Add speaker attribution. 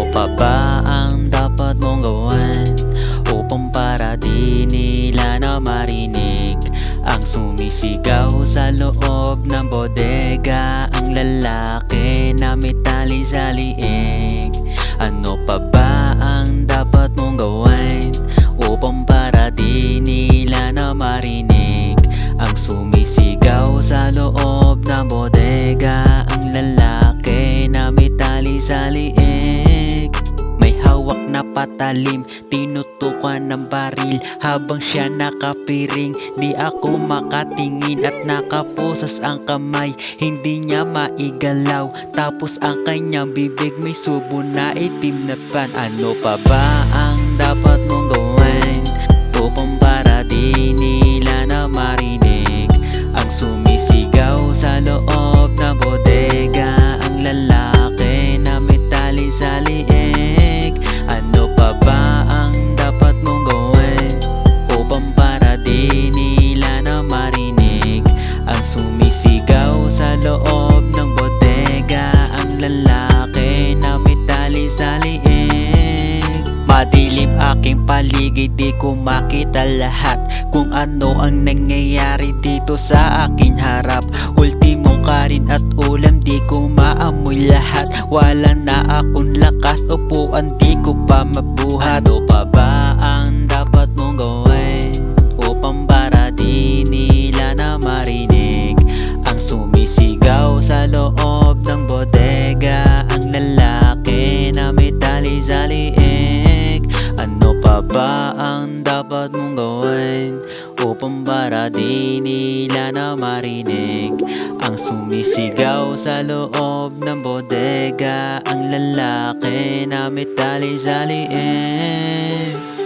Speaker 1: pa ba ang dapat mong gawin upang para di nila na marinig ang sumisigaw sa loob ng bodega? Ang lalaki na may tali sa liig. Ano pa ba ang dapat mong gawin upang para di nila na marinig ang sumisigaw sa loob ng bodega? Ang lalaki na may tali sa liig. May hawak na patalim, tinutukan ng baril habang siya nakapiring. Di ako makatingin at nakaposas ang kamay, hindi niya maigalaw. Tapos ang kanyang bibig may subo na itim na pan. Ano pa ba ang dapat mong gawin upang para di nila na marinig ang sumisigaw sa loob ng bodega? Ang lalaki na may tali sa liig. Ano pa ba ang dapat mong gawin upang para di nila na marinig ang sumisigaw sa loob ng bodega? Ang lalaki na may tali sa liig. Madilim aking paligid, di ko makita lahat kung ano ang nangyayari dito sa aking harap. Ultimong karin at ulam, di ko maamoy lahat. Wala na akong lakas, upuan di ko pa mabuhat. Ano pa ba ang dapat mong gawin upang para di nila na marinig ang sumisigaw sa loob ng bodega? Ang lalaki na may tali sa liig. Ano pa ba ang dapat mong gawin upang para di nila na marinig ang sumisigaw sa loob ng bodega? Ang lalaki na may tali sa liig.